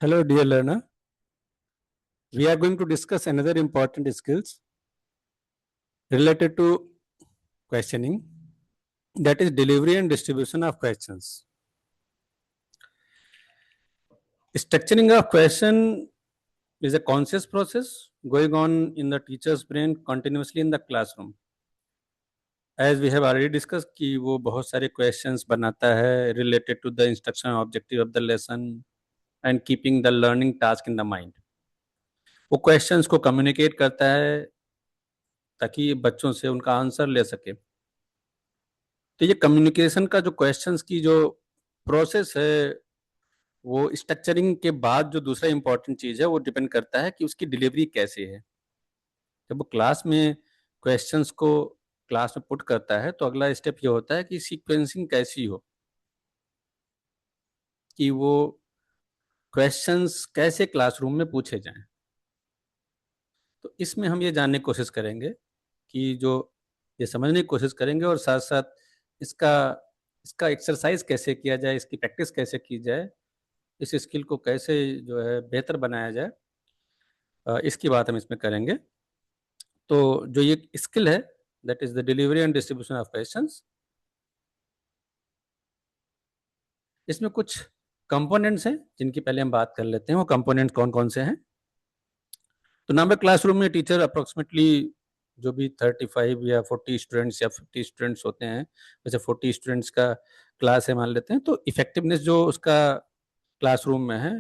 Hello, dear learner. We are going to discuss another important skills related to questioning, that is delivery and distribution of questions. Structuring of question is a conscious process going on in the teacher's brain continuously in the classroom. As we have already discussed कि वो बहुत सारे questions बनाता है related to the instruction objective of the lesson and keeping the learning task in the mind. वो questions को communicate करता है ताकि बच्चों से उनका आंसर ले सके। तो ये कम्युनिकेशन का जो क्वेश्चंस की जो प्रोसेस है वो स्ट्रक्चरिंग के बाद जो दूसरा इंपॉर्टेंट चीज है वो डिपेंड करता है कि उसकी डिलीवरी कैसे है। जब वो क्लास में क्वेश्चंस को क्लास में पुट करता है तो अगला स्टेप ये होता है कि सीक्वेंसिंग कैसी हो, कि वो क्वेश्चंस कैसे क्लासरूम में पूछे जाएं। तो इसमें हम ये जानने की कोशिश करेंगे कि जो ये समझने की कोशिश करेंगे और साथ साथ इसका इसका एक्सरसाइज कैसे किया जाए, इसकी प्रैक्टिस कैसे की जाए, इस स्किल को कैसे जो है बेहतर बनाया जाए, इसकी बात हम इसमें करेंगे। तो जो ये स्किल है that is the delivery and distribution of questions, इसमें कुछ कंपोनेंट्स हैं जिनकी पहले हम बात कर लेते हैं। वो कंपोनेंट्स कौन कौन से हैं? तो नंबर क्लासरूम में टीचर अप्रोक्सीमेटली जो भी 35 या 40 स्टूडेंट्स या 50 स्टूडेंट्स होते हैं, वैसे 40 स्टूडेंट्स का क्लास है मान लेते हैं, तो इफेक्टिवनेस जो उसका क्लासरूम में है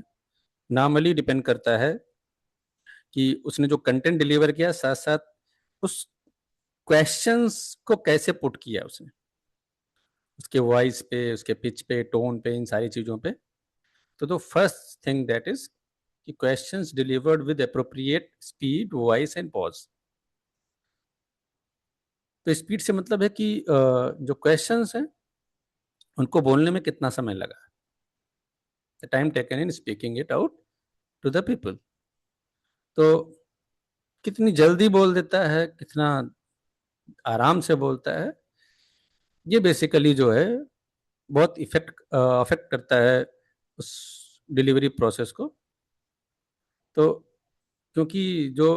नॉर्मली डिपेंड करता है कि उसने जो कंटेंट डिलीवर किया साथ साथ उस क्वेश्चंस को कैसे पुट किया उसने, उसके वॉइस पे, उसके पिच पे, टोन पे, इन सारी चीज़ों पे। तो फर्स्ट थिंग दैट इज कि questions delivered with appropriate speed, voice and pause. तो स्पीड से मतलब है कि जो क्वेश्चंस हैं उनको बोलने में कितना समय लगा, the time taken in speaking it out to the people. तो कितनी जल्दी बोल देता है, कितना आराम से बोलता है, ये बेसिकली जो है बहुत अफेक्ट करता है उस डिलीवरी प्रोसेस को। तो क्योंकि जो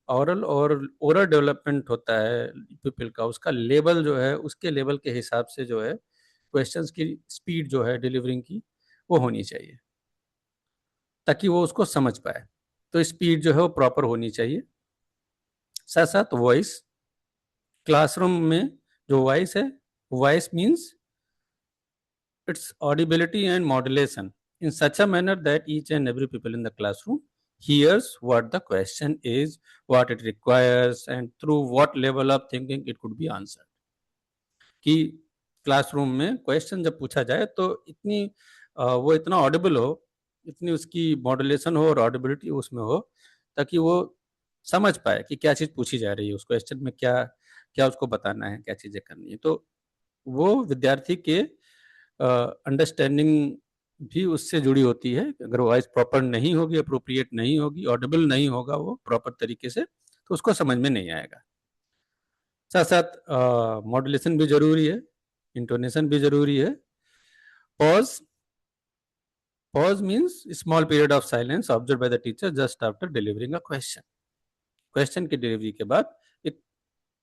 ओरल डेवलपमेंट होता है पीपल का, उसका लेवल जो है उसके लेवल के हिसाब से जो है क्वेश्चंस की स्पीड जो है डिलीवरिंग की वो होनी चाहिए ताकि वो उसको समझ पाए। तो स्पीड जो है वो प्रॉपर होनी चाहिए। साथ साथ वॉइस, क्लासरूम में जो वॉइस है, voice means its audibility and modulation in such a manner that each and every people in the classroom hears what the question is, what it requires, and through what level of thinking it could be answered. कि classroom में question जब पूछा जाए तो इतनी वो इतना Audible हो, इतनी उसकी मॉड्यूलेशन हो और ऑडिबिलिटी उसमें हो ताकि वो समझ पाए कि क्या चीज़ पूछी जा रही है, उस क्वेश्चन में क्या क्या उसको बताना है, क्या चीज़ें करनी है। तो वो विद्यार्थी के अंडरस्टैंडिंग भी उससे जुड़ी होती है। अगर वॉइस प्रॉपर नहीं होगी, अप्रोप्रिएट नहीं होगी, ऑडिबल नहीं होगा वो प्रॉपर तरीके से, तो उसको समझ में नहीं आएगा। साथ साथ मॉड्यूलेशन भी जरूरी है, इंटोनेशन भी जरूरी है। Pause, pause means small period of silence observe by the teacher just after delivering a question. Question की डिलीवरी के बाद एक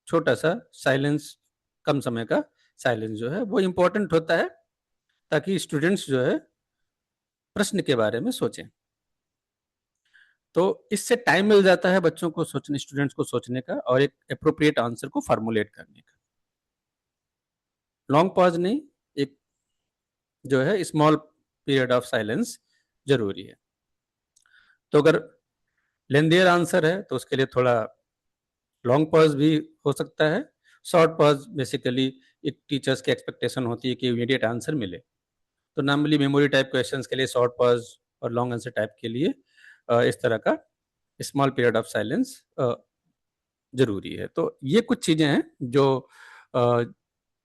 छोटा सा साइलेंस, कम समय का साइलेंस जो है वो इंपॉर्टेंट होता है ताकि स्टूडेंट्स जो है प्रश्न के बारे में सोचें। तो इससे टाइम मिल जाता है बच्चों को सोचने, स्टूडेंट्स को सोचने का और एक अप्रोप्रिएट आंसर को फॉर्मुलेट करने का। लॉन्ग पॉज नहीं, एक जो है स्मॉल पीरियड ऑफ साइलेंस जरूरी है। तो अगर लेंदियर आंसर है तो उसके लिए थोड़ा लॉन्ग पॉज भी हो सकता है। शॉर्ट पॉज बेसिकली एक टीचर्स की एक्सपेक्टेशन होती है कि इमीडिएट आंसर मिले, तो नॉर्मली मेमोरी टाइप क्वेश्चंस के लिए शॉर्ट पॉज और लॉन्ग आंसर टाइप के लिए इस तरह का स्मॉल पीरियड ऑफ साइलेंस जरूरी है। तो ये कुछ चीजें हैं जो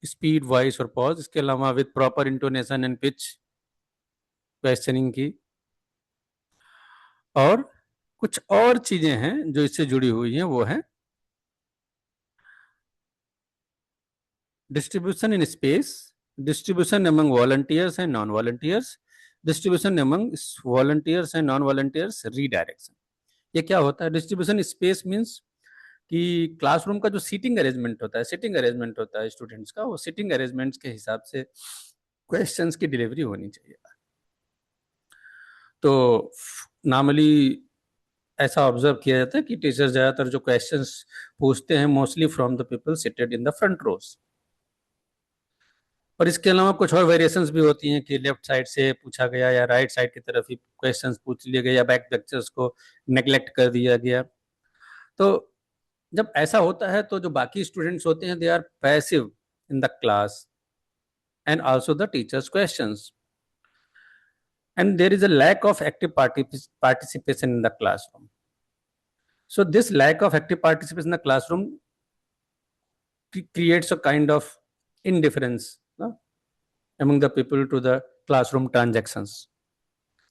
स्पीड, वॉइस और पॉज, इसके अलावा with proper intonation and pitch questioning की, और कुछ और चीजें हैं जो इससे जुड़ी हुई हैं। वो है distribution in space, distribution among volunteers and non volunteers, distribution among volunteers and non volunteers redirection. ये क्या होता है? डिस्ट्रीब्यूशन स्पेस मीन्स कि क्लासरूम का जो सीटिंग अरेंजमेंट होता है स्टूडेंट्स का, वो सीटिंग अरेंजमेंट्स के हिसाब से क्वेश्चंस की डिलीवरी होनी चाहिए। तो नॉर्मली ऐसा ऑब्जर्व किया जाता है कि टीचर ज्यादातर जो क्वेश्चंस पूछते हैं mostly from the people seated in the front rows. और इसके अलावा कुछ और वेरिएशंस भी होती हैं कि लेफ्ट साइड से पूछा गया या राइट साइड की तरफ ही क्वेश्चंस पूछ लिए गए या बैक लेक्चर्स को नेग्लेक्ट कर दिया गया। तो जब ऐसा होता है तो जो बाकी स्टूडेंट्स होते हैं they are passive in the class and also the teachers questions, and there is a lack of active participation in the classroom. So this lack of active participation in the classroom creates a kind of indifference among the people to the classroom transactions.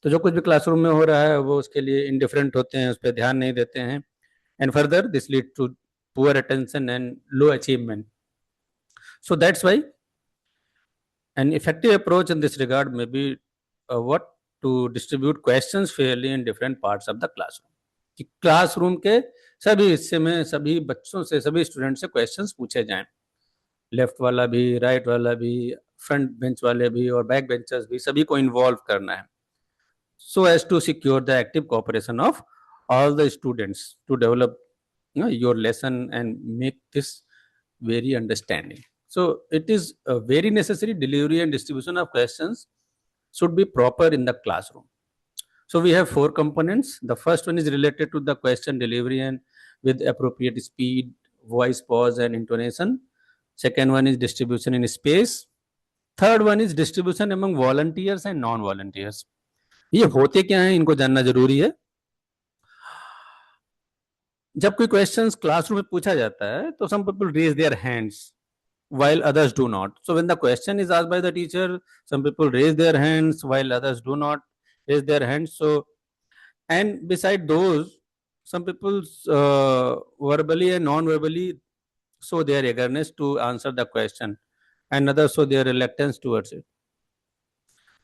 तो जो कुछ भी classroom में हो रहा है वो उसके लिए इंडिफरेंट होते हैं, उस पर ध्यान नहीं देते हैं, and further this lead to poor attention and low achievement. So that's why an effective approach in this regard may be what to distribute questions fairly in different parts of the classroom. कि classroom के सभी हिस्से में सभी बच्चों से, सभी student से क्वेश्चंस पूछे जाएं, लेफ्ट वाला भी, राइट वाला भी, फ्रंट बेंच वाले भी और बैक बेंचर्स भी, सभी को इन्वॉल्व करना है, so as to secure the active cooperation of all the students to develop your lesson and make this very understanding. So it is a very necessary delivery and distribution of questions should be proper in the classroom. So we have 4 components. The first one is related to the question delivery and with appropriate speed, voice pause and intonation. Second one is distribution in space. Third one is distribution among volunteers and non-volunteers. ये होते क्या हैं इनको जानना जरूरी है. जब कोई क्वेश्चंस क्लासरूम में पूछा जाता है तो some people raise their hands while others do not. So when the question is asked by the teacher, some people raise their hands while others do not raise their hands. So, and beside those, some people verbally and non-verbally show their eagerness to answer the question and others show their reluctance towards it.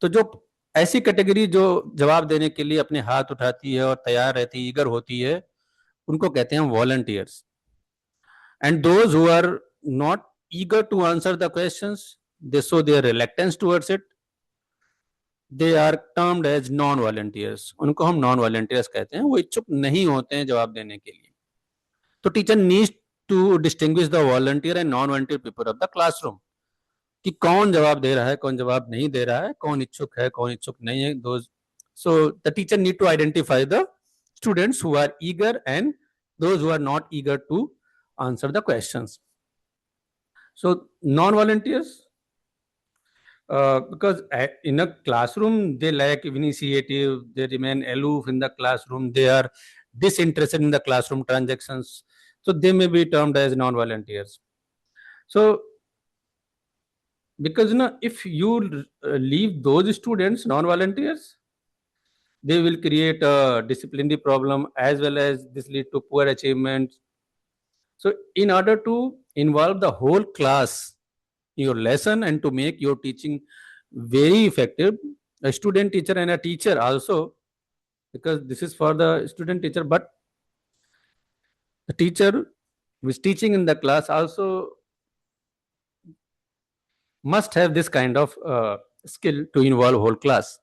तो जो ऐसी category जो जवाब देने के लिए अपने हाथ उठाती है और तैयार रहती है, ईगर होती है, उनको कहते हैं volunteers. And those who are not eager to answer the questions, they show their reluctance towards it, they are termed as non-volunteers. उनको हम non-volunteers कहते हैं, वो इच्छुक नहीं होते हैं जवाब देने के लिए. तो teacher needs to distinguish the volunteer and non-volunteer people of the classroom, कि कौन जवाब दे रहा है, कौन जवाब नहीं दे रहा है, कौन इच्छुक है, कौन इच्छुक नहीं है. Those, so the teacher need to identify the students who are eager and those who are not eager to answer the questions. So non-volunteers, because in a classroom they lack initiative, they remain aloof in the classroom, they are disinterested in the classroom transactions, so they may be termed as non-volunteers. So because if you leave those students non-volunteers, they will create a disciplinary problem as well as this lead to poor achievements. So in order to involve the whole class in your lesson and to make your teaching very effective, a student teacher and a teacher also, because this is for the student teacher, but the teacher who is teaching in the class also must have this kind of skill to involve whole class.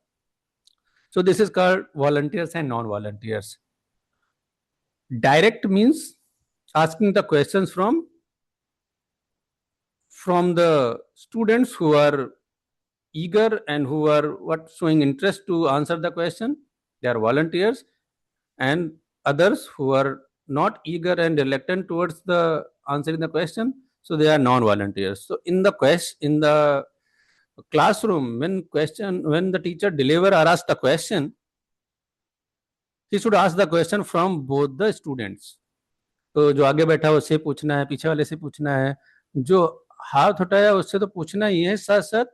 So this is called volunteers and non-volunteers. Direct means asking the questions from the students who are eager and who are showing interest to answer the question, they are volunteers, and others who are not eager and reluctant towards the answering the question, so they are non-volunteers. So in the classroom, when the teacher deliver or ask the question, he should ask the question from both the students. तो जो आगे बैठा है उससे पूछना है, पीछे वाले से पूछना है, जो हाथ उठाया उससे तो पूछना ही है, साथ साथ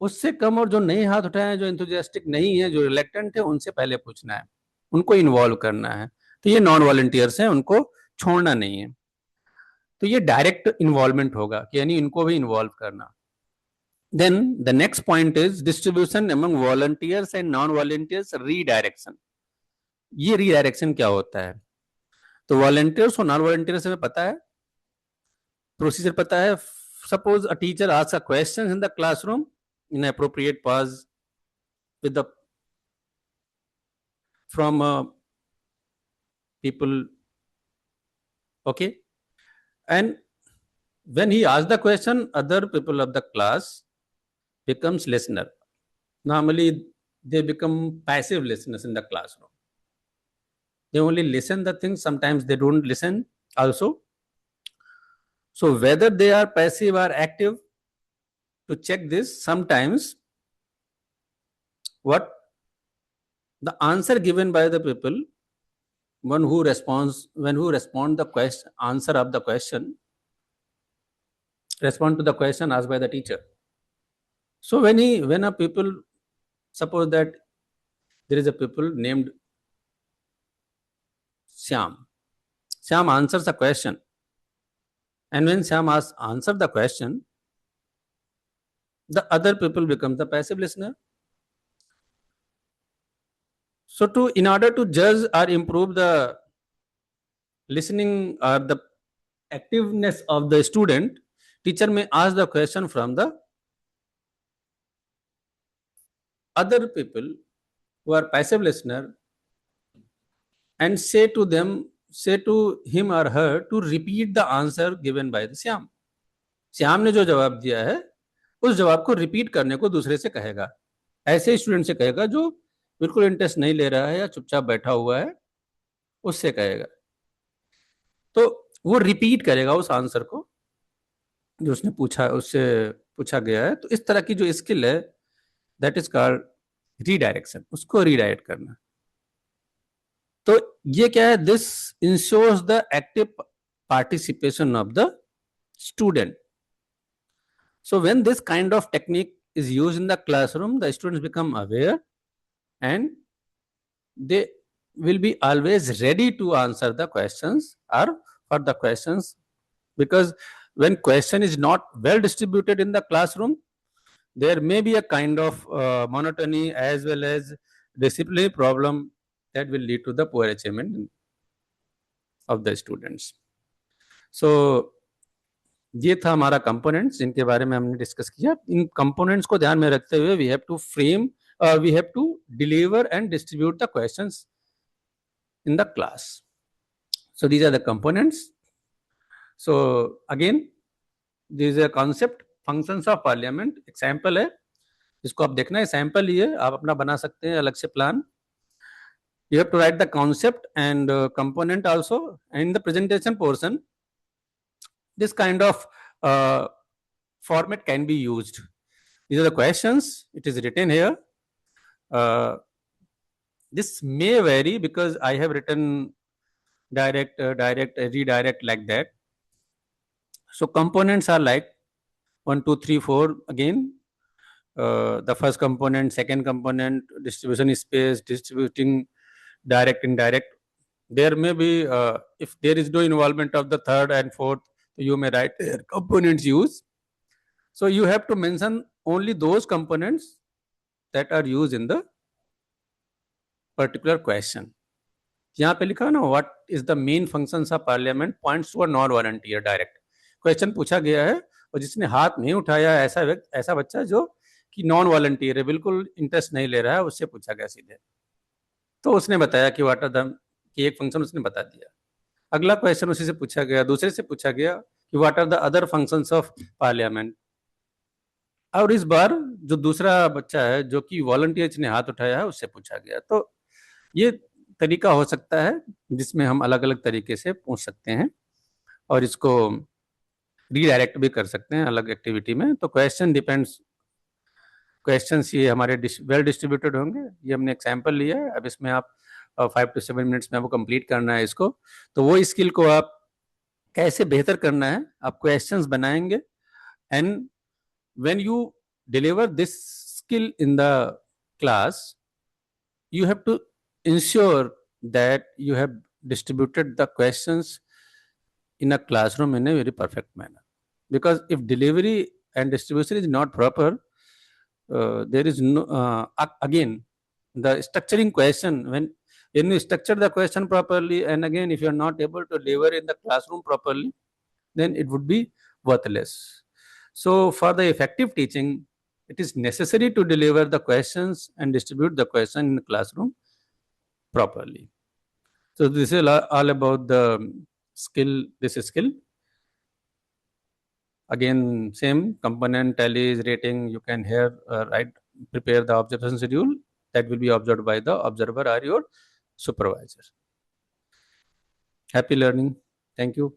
उससे कम और जो नहीं हाथ उठाया, जो एंथुसियास्टिक नहीं है, जो रिलेक्टेंट है, उनसे पहले पूछना है, उनको इन्वॉल्व करना है. तो ये नॉन वॉलंटियर्स हैं, उनको छोड़ना नहीं है. तो ये डायरेक्ट इन्वॉल्वमेंट होगा, यानी इनको भी इन्वॉल्व करना. Then the next point is distribution among volunteers and non-volunteers redirection. ये redirection क्या होता है? तो volunteers और non-volunteers हमें पता है, procedure पता है. Suppose a teacher asks a question in the classroom in appropriate pause with the from people, okay, and when he asks the question, other people of the class becomes listener. Normally they become passive listeners in the classroom. They only listen the things, sometimes they don't listen also. So whether they are passive or active, to check this, sometimes what the answer given by the people, when who respond the question, answer of the question, respond to the question asked by the teacher. So when a people, suppose that there is a people named Syam answers a question, and when Syam answer the question, the other people become the passive listener. So in order to judge or improve the listening or the activeness of the student, teacher may ask the question from the other people who are passive listener and say to him or her to repeat the answer given by the Syam. Shyam ने जो जवाब दिया है उस जवाब को repeat करने को दूसरे से कहेगा. ऐसे स्टूडेंट से कहेगा जो बिल्कुल इंटरेस्ट नहीं ले रहा है या चुपचाप बैठा हुआ है, उससे कहेगा. तो वो रिपीट करेगा उस आंसर को जो उसने उससे पूछा गया है. तो इस तरह की जो स्किल है, दैट इज कॉल्ड रीडायरेक्शन, उसको रीडायरेक्ट करना. तो ये क्या है? This ensures the active participation of the student. So when this kind of technique is used in the classroom, the students become aware and they will be always ready to answer the questions or for the questions, because when question is not well distributed in the classroom, there may be a kind of monotony as well as disciplinary problem that will lead to the poor achievement of the students. So ये था हमारा components जिनके बारे में हमने discuss किया. इन components को ध्यान में रखते हुए we have to frame, we have to deliver and distribute the questions in the class. So these are the components. So again, this is a concept, functions of parliament. Example है, इसको आप देखना है, सैंपल ही है, आप अपना बना सकते हैं अलग से plan. You have to write the concept and component also. And in the presentation portion, this kind of format can be used. These are the questions. It is written here. This may vary because I have written direct, redirect like that. So components are like 1, 2, 3, 4. Again, the first component, second component, distribution space, distributing direct, indirect. There may be, if there is no involvement of the third and fourth, you may write components used. So you have to mention only those components that are used in the particular question. यहाँ पे लिखा ना, what is the main functions of parliament points to a non-volunteer direct. Question पूछा गया है और जिसने हाथ नहीं उठाया ऐसा बच्चा जो कि नॉन वॉलंटियर है, बिल्कुल इंटरेस्ट नहीं ले रहा है, उससे पूछा गया सीधे. तो उसने बताया कि वाट आर द, कि एक फंक्शन उसने बता दिया. अगला क्वेश्चन उसी से पूछा गया, दूसरे से पूछा गया कि what are the other functions of parliament. और इस बार जो दूसरा बच्चा है जो कि वॉलंटियर्स ने हाथ उठाया है उससे पूछा गया. तो ये तरीका हो सकता है जिसमें हम अलग अलग तरीके से पूछ सकते हैं और इसको रीडायरेक्ट भी कर सकते हैं अलग एक्टिविटी में. तो क्वेश्चन डिपेंड्स, क्वेश्चंस ये हमारे वेल डिस्ट्रीब्यूटेड होंगे. ये हमने एग्जाम्पल लिया है. अब इसमें आप 5 to 7 मिनट्स में आपको कंप्लीट करना है इसको. तो वो स्किल को आप कैसे बेहतर करना है, आप क्वेश्चंस बनाएंगे and when you deliver this skill in the class, you have to ensure that you have distributed the questions in a classroom in a very perfect manner. Because if delivery and distribution is not proper, there is no again the structuring question. When you structure the question properly, and again if you are not able to deliver in the classroom properly, then it would be worthless. So for the effective teaching, it is necessary to deliver the questions and distribute the question in the classroom properly. So this is all about the skill. This is skill. Again, same component, tallies, rating. You can here prepare the observation schedule that will be observed by the observer or your supervisor. Happy learning. Thank you.